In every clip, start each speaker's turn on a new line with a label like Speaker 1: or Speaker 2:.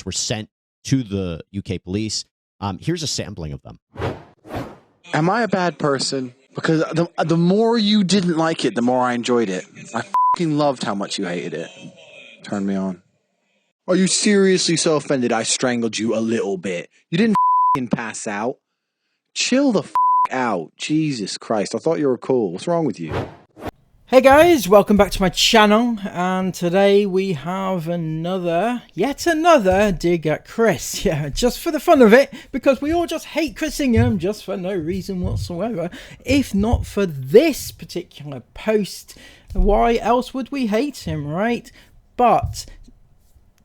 Speaker 1: were sent to the UK police. Here's a sampling of them.
Speaker 2: Am I a bad person? Because the more you didn't like it, the more I enjoyed it. I fucking loved how much you hated it. Turned me on. Are you seriously so offended I strangled you a little bit? You didn't fucking pass out. Chill the out. Jesus Christ, I thought you were cool. What's wrong with you?
Speaker 3: Hey guys, welcome back to my channel, and today we have yet another dig at Chris. Yeah, just for the fun of it, because we all just hate Chris Ingham just for no reason whatsoever. If not for this particular post, why else would we hate him, right? But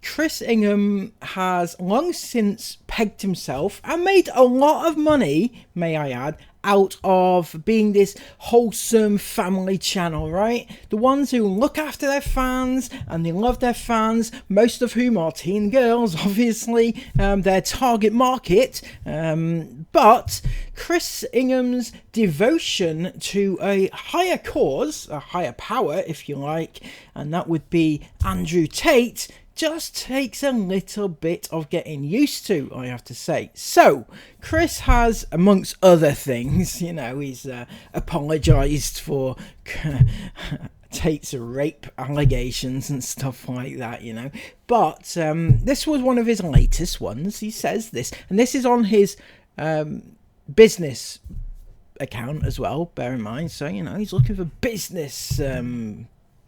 Speaker 3: Chris Ingham has long since pegged himself and made a lot of money, may I add, out of being this wholesome family channel, right? The ones who look after their fans and they love their fans, most of whom are teen girls, obviously, their target market. But Chris Ingham's devotion to a higher cause, a higher power, if you like, and that would be Andrew Tate, just takes a little bit of getting used to, I have to say. So, Chris has, amongst other things, you know, he's apologised for Tate's rape allegations and stuff like that, you know. But this was one of his latest ones. He says this, and this is on his business account as well, bear in mind. So, you know, he's looking for business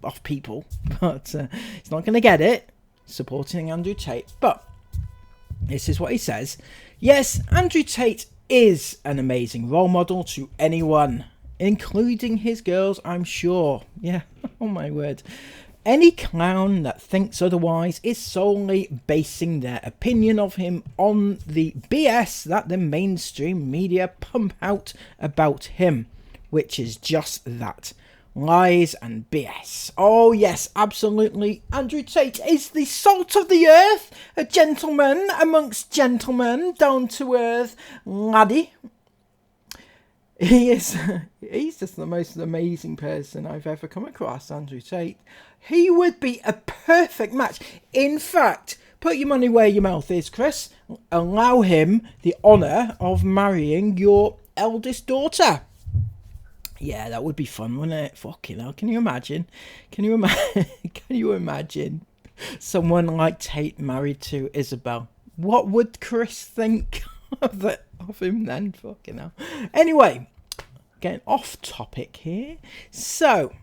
Speaker 3: off people, but he's not going to get it. Supporting Andrew Tate, but this is what he says. Yes, Andrew Tate is an amazing role model to anyone, including his girls, I'm sure. Yeah, oh my word. Any clown that thinks otherwise is solely basing their opinion of him on the BS that the mainstream media pump out about him, which is just that. Lies and BS. Oh yes, absolutely. Andrew Tate is the salt of the earth, a gentleman amongst gentlemen, down to earth laddie. He's just the most amazing person I've ever come across, Andrew Tate. He would be a perfect match. In fact, put your money where your mouth is, Chris. Allow him the honour of marrying your eldest daughter. Yeah, that would be fun, wouldn't it? Fucking hell, can you imagine? Can you imagine someone like Tate married to Isabel? What would Chris think of him then? Fucking hell. Anyway, getting off topic here. So,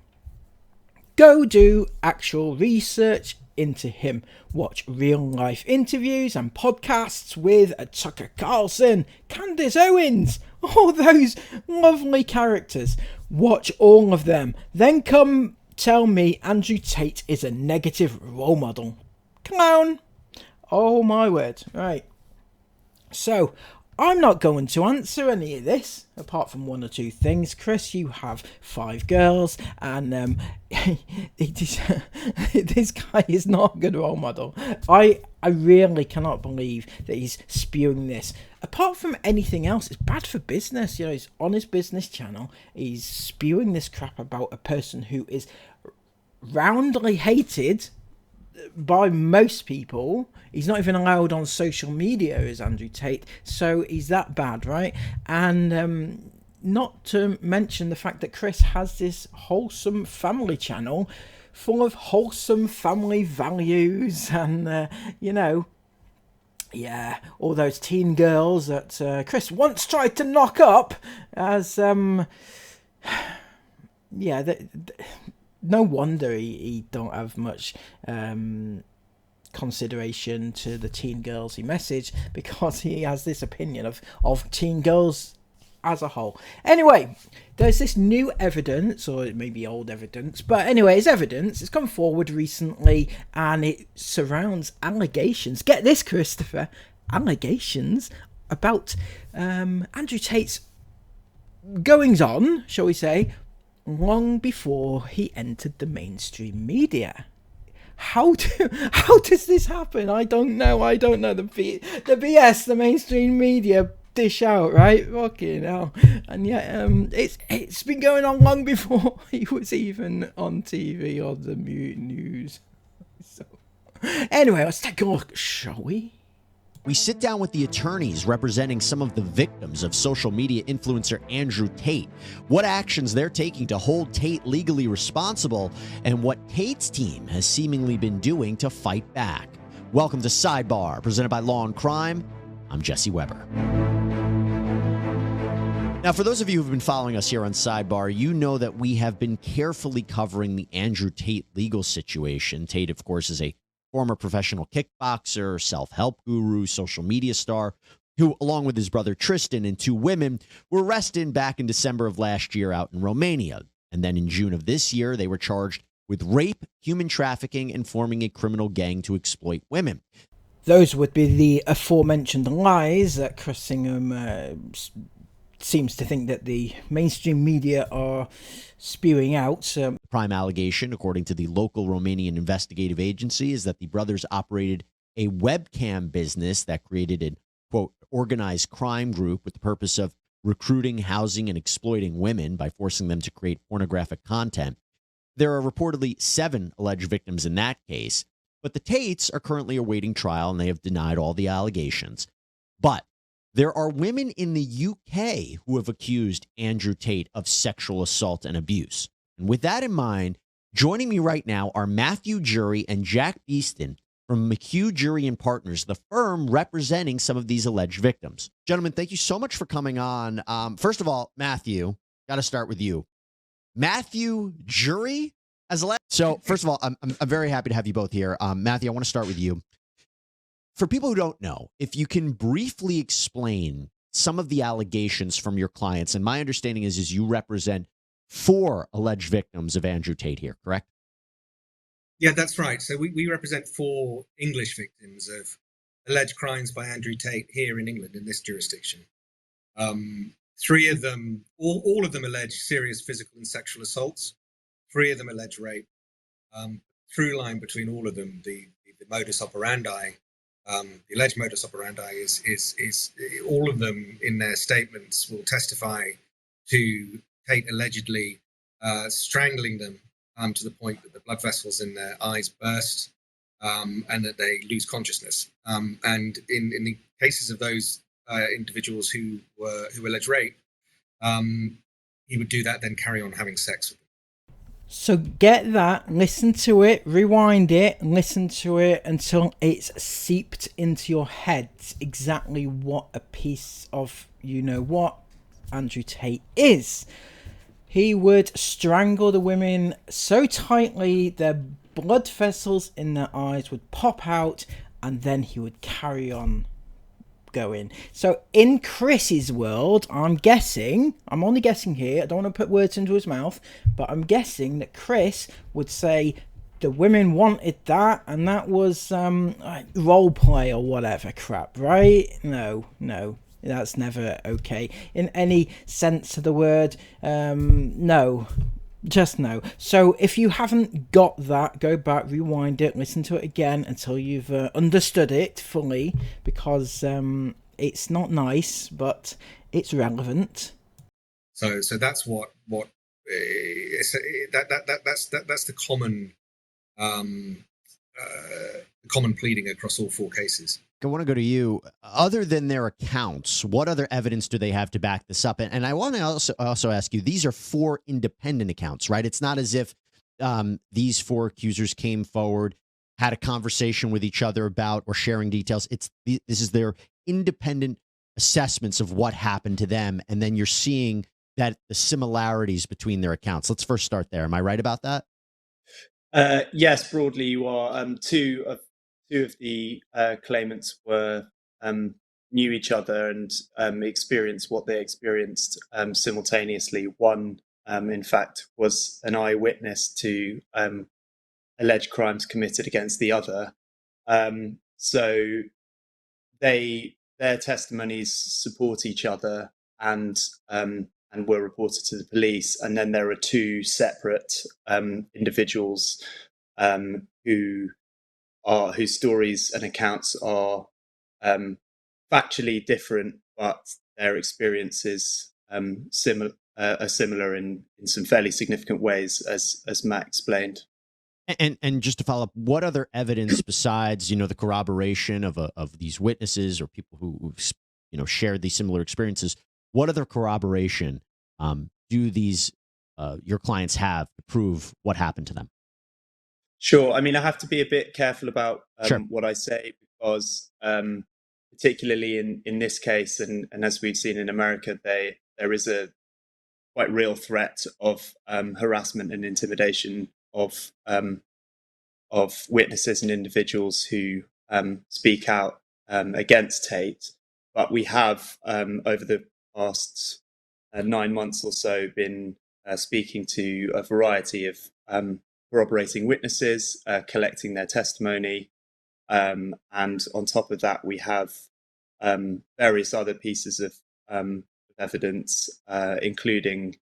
Speaker 3: go do actual research into him. Watch real life interviews and podcasts with Tucker Carlson, Candace Owens, all those lovely characters. Watch all of them. Then come tell me Andrew Tate is a negative role model. Clown. Oh my word. Right. So, I'm not going to answer any of this, apart from one or two things. Chris, you have 5 girls, and this guy is not a good role model. I really cannot believe that he's spewing this. Apart from anything else, it's bad for business. You know, he's on his business channel. He's spewing this crap about a person who is roundly hated by most people. He's not even allowed on social media as Andrew Tate, so he's that bad, right? And not to mention the fact that Chris has this wholesome family channel full of wholesome family values and you know, yeah, all those teen girls that Chris once tried to knock up as yeah, no wonder he don't have much consideration to the teen girls he messaged, because he has this opinion of teen girls as a whole. Anyway, there's this new evidence, or it may be old evidence, but anyway, it's evidence. It's come forward recently, and it surrounds allegations. Get this, Christopher. Allegations about Andrew Tate's goings on, shall we say, long before he entered the mainstream media. How does this happen? I don't know. The BS the mainstream media dish out, right? Fucking hell. And yet it's been going on long before he was even on TV or the news. So anyway, let's take a look, shall we?
Speaker 1: we sit down with the attorneys representing some of the victims of social media influencer Andrew Tate, what actions they're taking to hold Tate legally responsible, and what Tate's team has seemingly been doing to fight back. Welcome to Sidebar, presented by Law and Crime. I'm Jesse Weber. Now, for those of you who've been following us here on Sidebar, you know that we have been carefully covering the Andrew Tate legal situation. Tate, of course, is a former professional kickboxer, self-help guru, social media star, who, along with his brother Tristan and two women, were arrested back in December of last year out in Romania. And then in June of this year, they were charged with rape, human trafficking, and forming a criminal gang to exploit women.
Speaker 3: Those would be the aforementioned lies that Chris Ingham seems to think that the mainstream media are spewing out.
Speaker 1: The prime allegation, according to the local Romanian investigative agency, is that the brothers operated a webcam business that created an, quote, organized crime group with the purpose of recruiting, housing, and exploiting women by forcing them to create pornographic content. There are reportedly 7 alleged victims in that case, but the Tates are currently awaiting trial and they have denied all the allegations. But there are women in the UK who have accused Andrew Tate of sexual assault and abuse. And with that in mind, joining me right now are Matthew Jury and Jack Beeston from McHugh Jury and Partners, the firm representing some of these alleged victims. Gentlemen, thank you so much for coming on. First of all, Matthew, got to start with you. Matthew Jury as alleged. So first of all, I'm very happy to have you both here. Matthew, I want to start with you. For people who don't know, if you can briefly explain some of the allegations from your clients, and my understanding is you represent 4 alleged victims of Andrew Tate here, correct?
Speaker 4: Yeah, that's right. So we represent 4 English victims of alleged crimes by Andrew Tate here in England, in this jurisdiction. 3 of them, all of them allege serious physical and sexual assaults. 3 of them allege rape. Through line between all of them, the modus operandi, the alleged modus operandi is all of them in their statements will testify to Tate allegedly strangling them to the point that the blood vessels in their eyes burst and that they lose consciousness. And in the cases of those individuals who allege rape, he would do that, then carry on having sex with them.
Speaker 3: So get that, listen to it, rewind it, listen to it until it's seeped into your head exactly what a piece of you-know-what Andrew Tate is. He would strangle the women so tightly their blood vessels in their eyes would pop out, and then he would carry on going. So in Chris's world, I'm only guessing here, I don't want to put words into his mouth, but I'm guessing that Chris would say the women wanted that, and that was role play or whatever crap, right? No, that's never okay in any sense of the word. No, just no. So if you haven't got that, go back, rewind it, listen to it again until you've understood it fully, because it's not nice, but it's relevant.
Speaker 4: So that's that's the common pleading across all 4 cases.
Speaker 1: I want to go to you. Other than their accounts, what other evidence do they have to back this up? And I want to also ask you, these are 4 independent accounts, right? It's not as if these 4 accusers came forward, had a conversation with each other about or sharing details. This is their independent assessments of what happened to them, and then you're seeing that the similarities between their accounts. Let's first start there. Am I right about that?
Speaker 5: Yes, broadly you are. Two of the claimants were knew each other and experienced what they experienced simultaneously. One, in fact, was an eyewitness to alleged crimes committed against the other. So their testimonies support each other and were reported to the police. And then there are 2 separate individuals whose stories and accounts are factually different, but their experiences are similar in some fairly significant ways, as Matt explained.
Speaker 1: And just to follow up, what other evidence besides, the corroboration of these witnesses or people who've shared these similar experiences, what other corroboration do these your clients have to prove what happened to them?
Speaker 5: Sure. I mean, I have to be a bit careful about
Speaker 1: Sure.
Speaker 5: what I say because, particularly in this case, and as we've seen in America, there is a quite real threat of harassment and intimidation of witnesses and individuals who speak out against Tate. But we have, over the past 9 months or so, been speaking to a variety of corroborating witnesses, collecting their testimony. And on top of that, we have various other pieces of evidence, including,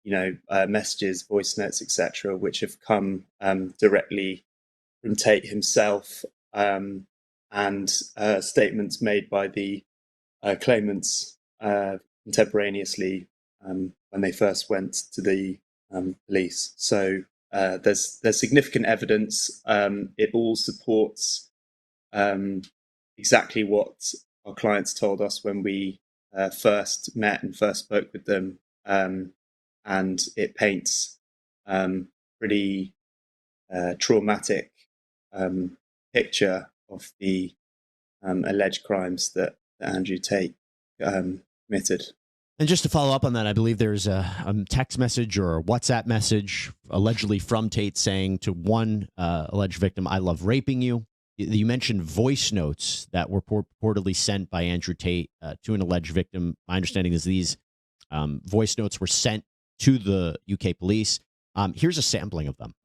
Speaker 5: messages, voice notes, etc., which have come directly from Tate himself, and statements made by the claimants contemporaneously when they first went to the police. So there's significant evidence. It all supports exactly what our clients told us when we first met and first spoke with them, and it paints pretty traumatic picture of the alleged crimes that Andrew Tate committed.
Speaker 1: And just to follow up on that, I believe there's a text message or a WhatsApp message allegedly from Tate saying to one alleged victim, "I love raping you." You mentioned voice notes that were purportedly sent by Andrew Tate to an alleged victim. My understanding is these voice notes were sent to the UK police. Here's a sampling of them.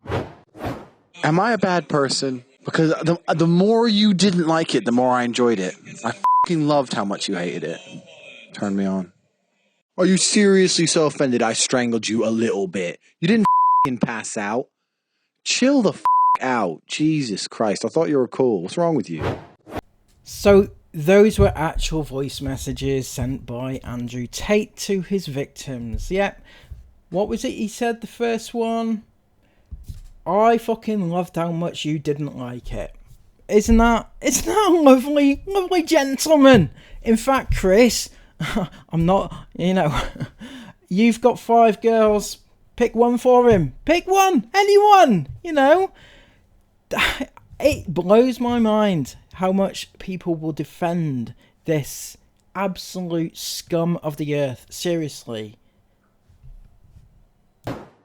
Speaker 2: Am I a bad person? Because the more you didn't like it, the more I enjoyed it. I fucking loved how much you hated it. Turned me on. Are you seriously so offended I strangled you a little bit? You didn't fucking pass out. Chill the out. Jesus Christ. I thought you were cool. What's wrong with you?
Speaker 3: So those were actual voice messages sent by Andrew Tate to his victims. Yep. What was it he said, the first one? I fucking loved how much you didn't like it. Isn't that lovely, lovely gentleman? In fact, Chris, I'm not, you've got 5 girls. Pick one for him. Pick one. Anyone. It blows my mind how much people will defend this absolute scum of the earth. Seriously.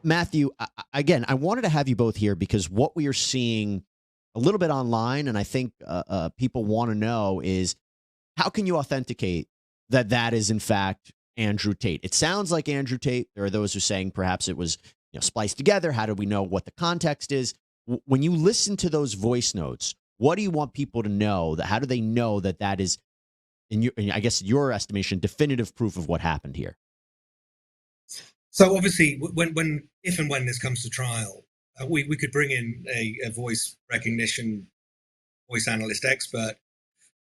Speaker 1: Matthew, again, I wanted to have you both here because what we are seeing a little bit online, and I think people want to know, is how can you authenticate that is in fact Andrew Tate? It sounds like Andrew Tate. There are those who are saying perhaps it was spliced together. How do we know what the context is? When you listen to those voice notes, what do you want people to know? How do they know that is, in your estimation, definitive proof of what happened here?
Speaker 4: So obviously, if and when this comes to trial, we could bring in a voice recognition, voice analyst expert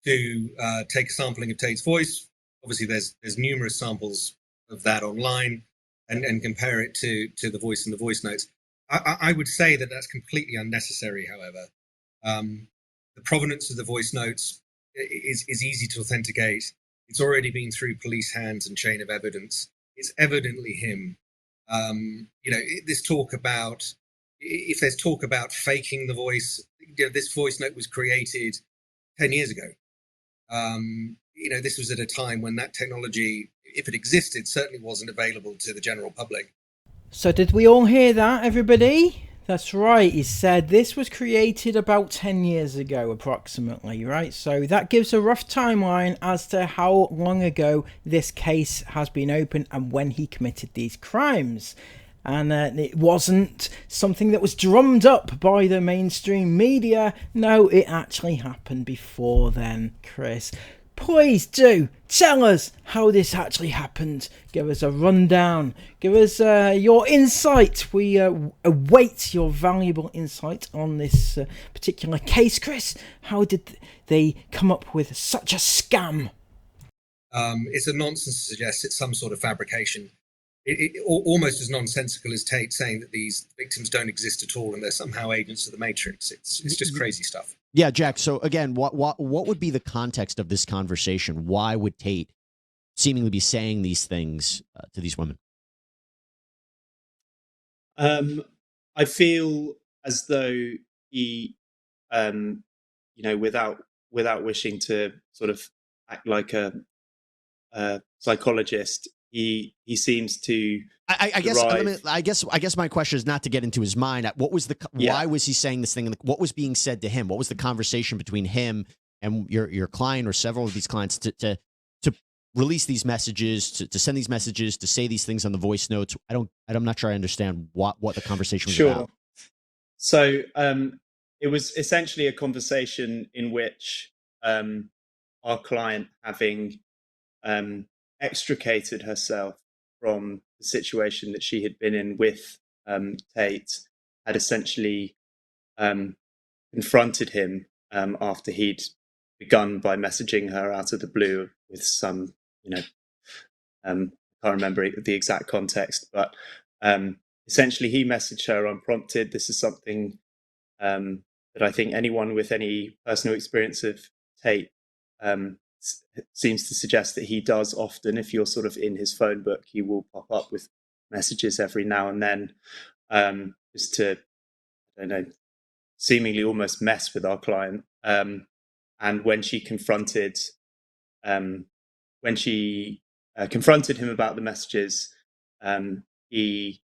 Speaker 4: to take a sampling of Tate's voice. Obviously, there's numerous samples of that online, and compare it to the voice in the voice notes. I would say that that's completely unnecessary. However, the provenance of the voice notes is easy to authenticate. It's already been through police hands and chain of evidence. It's evidently him. This talk about, if there's talk about faking the voice, this voice note was created 10 years ago. This was at a time when that technology, if it existed, certainly wasn't available to the general public.
Speaker 3: So did we all hear that, everybody? That's right, he said this was created about 10 years ago, approximately, right? So that gives a rough timeline as to how long ago this case has been open and when he committed these crimes. And it wasn't something that was drummed up by the mainstream media. No, it actually happened before then, Chris. Please do tell us how this actually happened. Give us a rundown. Give us your insight. We await your valuable insight on this particular case, Chris. How did they come up with such a scam?
Speaker 4: It's a nonsense to suggest it's some sort of fabrication. almost as nonsensical as Tate saying that these victims don't exist at all and they're somehow agents of the Matrix. It's just crazy stuff.
Speaker 1: Yeah, Jack. So again, what would be the context of this conversation? Why would Tate seemingly be saying these things to these women?
Speaker 5: I feel as though he, without wishing to sort of act like a psychologist, he seems to.
Speaker 1: I guess my question is not to get into his mind. What was why was he saying this thing? What was being said to him? What was the conversation between him and your client or several of these clients to release these messages, to send these messages, to say these things on the voice notes? I'm not sure I understand what the conversation was about.
Speaker 5: So it was essentially a conversation in which our client, having extricated herself from the situation that she had been in with Tate, had essentially confronted him after he'd begun by messaging her out of the blue with some, I can't remember the exact context, but essentially he messaged her unprompted. This is something that I think anyone with any personal experience of Tate seems to suggest that he does often. If you're sort of in his phone book, he will pop up with messages every now and then, just to, I don't know, seemingly almost mess with our client. And when she confronted him about the messages, he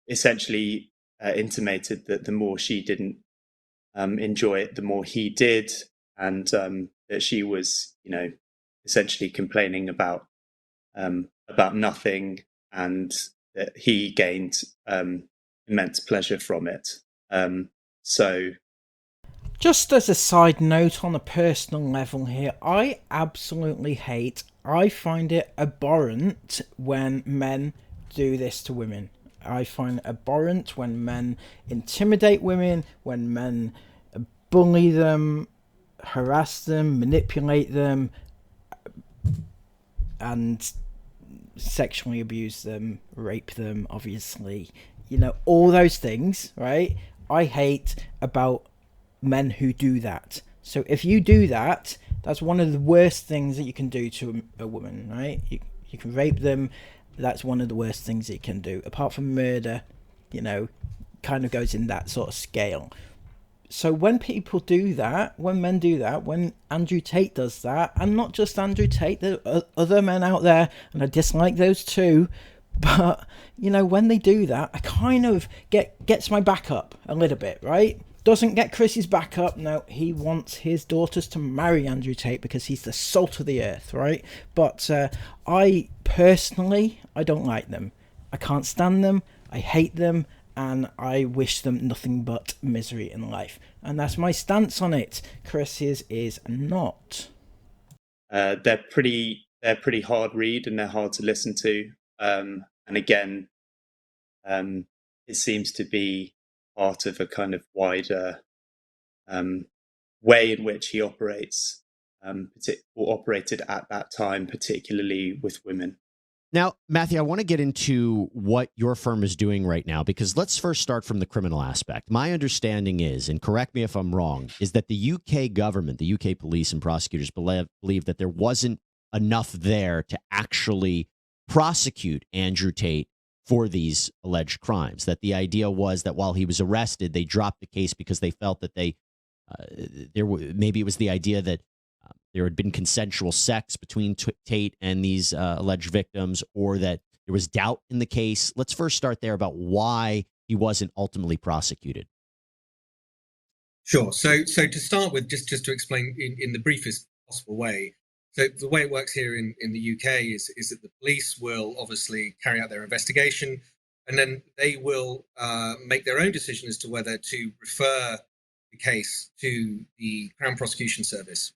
Speaker 5: essentially intimated that the more she didn't enjoy it, the more he did, and that she was, essentially complaining about nothing, and that he gained immense pleasure from it. So,
Speaker 3: just as a side note on a personal level here, I absolutely hate, I find it abhorrent when men do this to women. I find it abhorrent when men intimidate women, when men bully them, harass them, manipulate them, and sexually abuse them, rape them, obviously. All those things, right? I hate about men who do that. So if you do that, that's one of the worst things that you can do to a woman, right? You can rape them. That's one of the worst things that you can do. Apart from murder, kind of goes in that sort of scale. So when people do that, when men do that, when Andrew Tate does that, and not just Andrew Tate, there are other men out there, and I dislike those too, but, when they do that, I kind of gets my back up a little bit, right? Doesn't get Chris's back up. No, he wants his daughters to marry Andrew Tate because he's the salt of the earth, right? But I personally don't like them. I can't stand them. I hate them. And I wish them nothing but misery in life. And that's my stance on it. Chris's is not.
Speaker 5: They're pretty hard read, and they're hard to listen to. And again, it seems to be part of a kind of wider way in which he operates, or operated at that time, particularly with women.
Speaker 1: Now, Matthew, I want to get into what your firm is doing right now, because let's first start from the criminal aspect. My understanding is, and correct me if I'm wrong, is that the UK government, the UK police and prosecutors believe that there wasn't enough there to actually prosecute Andrew Tate for these alleged crimes. That the idea was that while he was arrested, they dropped the case because they felt that maybe it was the idea that there had been consensual sex between Tate and these alleged victims, or that there was doubt in the case. Let's first start there about why he wasn't ultimately prosecuted.
Speaker 4: Sure. So to start with, just to explain in the briefest possible way, so the way it works here in the UK is that the police will obviously carry out their investigation, and then they will make their own decision as to whether to refer the case to the Crown Prosecution Service.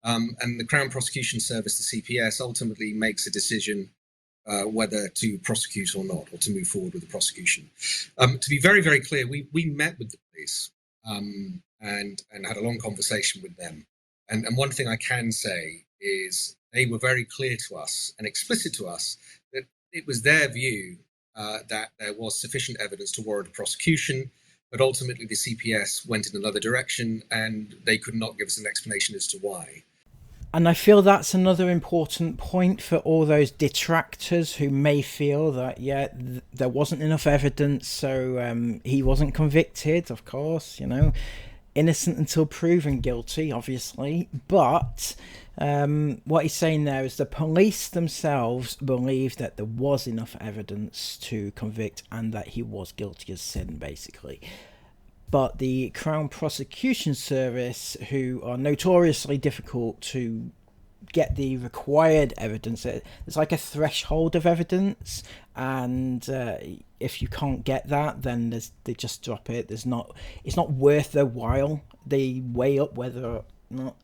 Speaker 4: And the Crown Prosecution Service, the CPS, ultimately makes a decision whether to prosecute or not, or to move forward with the prosecution. To be very, very clear, we met with the police and had a long conversation with them. And one thing I can say is they were very clear to us and explicit to us that it was their view that there was sufficient evidence to warrant a prosecution, but ultimately the CPS went in another direction and they could not give us an explanation as to why.
Speaker 3: And I feel that's another important point for all those detractors who may feel that, yeah, there wasn't enough evidence, so he wasn't convicted, of course, you know, innocent until proven guilty, obviously. But what he's saying there is the police themselves believe that there was enough evidence to convict and that he was guilty of sin, basically. But the Crown Prosecution Service, who are notoriously difficult to get the required evidence, there's like a threshold of evidence, and if you can't get that, then they just drop it. It's not worth their while. They weigh up whether or not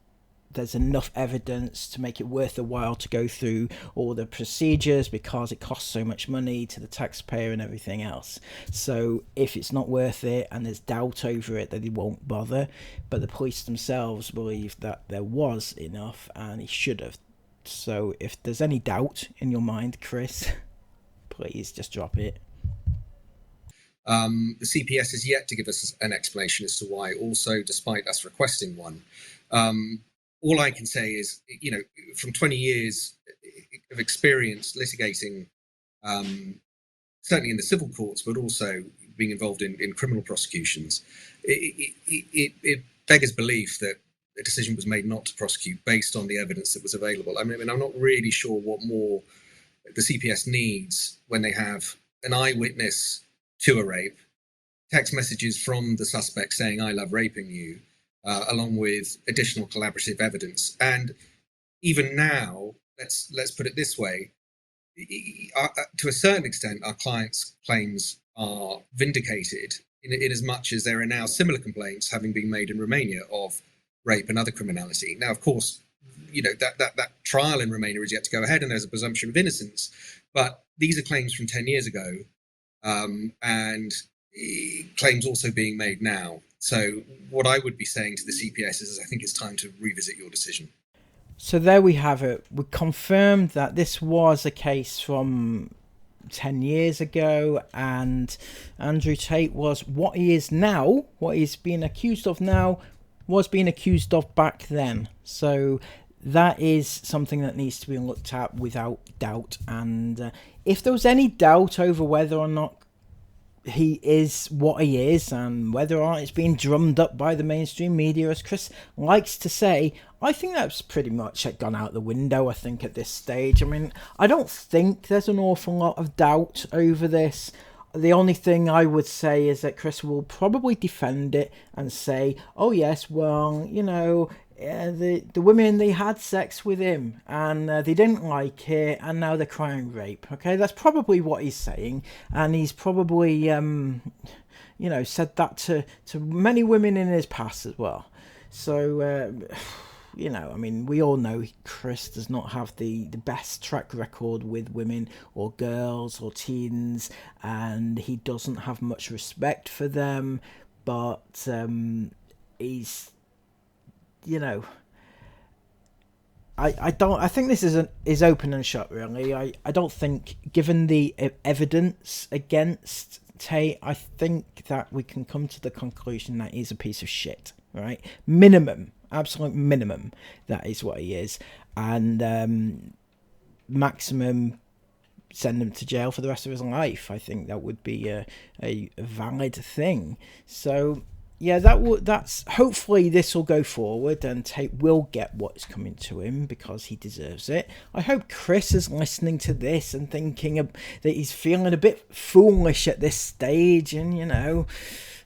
Speaker 3: there's enough evidence to make it worth the while to go through all the procedures, because it costs so much money to the taxpayer and everything else. So if it's not worth it and there's doubt over it, then they won't bother. But the police themselves believe that there was enough and he should have. So if there's any doubt in your mind, Chris, please just drop it.
Speaker 4: The CPS has yet to give us an explanation as to why, also, despite us requesting one. All I can say is, you know, from 20 years of experience litigating, certainly in the civil courts, but also being involved in criminal prosecutions, it beggars belief that a decision was made not to prosecute based on the evidence that was available. I mean, I'm not really sure what more the CPS needs when they have an eyewitness to a rape, text messages from the suspect saying, "I love raping you," along with additional collaborative evidence. And even now, let's put it this way, to a certain extent, our clients' claims are vindicated in as much as there are now similar complaints having been made in Romania of rape and other criminality. Now, of course, you know, that trial in Romania is yet to go ahead and there's a presumption of innocence, but these are claims from 10 years ago, and claims also being made now. So what I would be saying to the CPS is I think it's time to revisit your decision.
Speaker 3: So there we have it. We confirmed that this was a case from 10 years ago, and Andrew Tate was what he is now, what he's being accused of now, was being accused of back then. So that is something that needs to be looked at without doubt. And if there was any doubt over whether or not he is what he is and whether or not it's being drummed up by the mainstream media, as Chris likes to say, I think that's pretty much gone out the window, I think, at this stage. I mean, I don't think there's an awful lot of doubt over this. The only thing I would say is that Chris will probably defend it and say, oh yes, well, you know, the women, they had sex with him and they didn't like it and now they're crying rape. Okay, that's probably what he's saying, and he's probably you know, said that to many women in his past as well. So you know, I mean, we all know Chris does not have the best track record with women or girls or teens, and he doesn't have much respect for them, but he's, you know, I think this is open and shut, really. I don't think, given the evidence against Tate, I think that we can come to the conclusion that he's a piece of shit, right? Minimum, absolute minimum, that is what he is. And maximum, send him to jail for the rest of his life. I think that would be a valid thing. So yeah, that's hopefully this will go forward and Tate will get what's coming to him because he deserves it. I hope Chris is listening to this and thinking that he's feeling a bit foolish at this stage, and you know,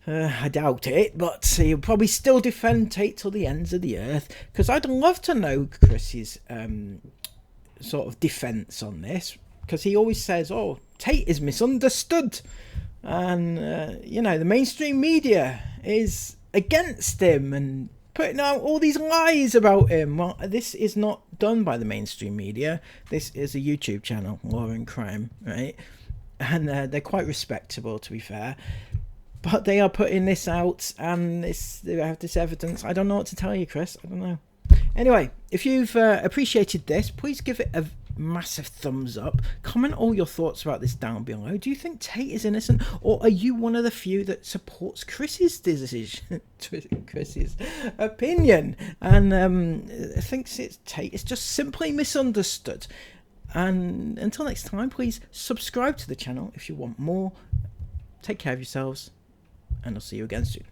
Speaker 3: I doubt it, but he'll probably still defend Tate till the ends of the earth, because I'd love to know Chris's sort of defense on this, because he always says, oh, Tate is misunderstood, and you know, the mainstream media is against him and putting out all these lies about him. Well, this is not done by the mainstream media. This is a YouTube channel, Law and Crime, right? And they're quite respectable, to be fair. But they are putting this out, and they have this evidence. I don't know what to tell you, Chris. I don't know. Anyway, if you've appreciated this, please give it a massive thumbs up. Comment all your thoughts about this down below. Do you think Tate is innocent, or are you one of the few that supports Chris's decision, Chris's opinion, and thinks it's Tate is just simply misunderstood? And until next time, please subscribe to the channel if you want more. Take care of yourselves, and I'll see you again soon.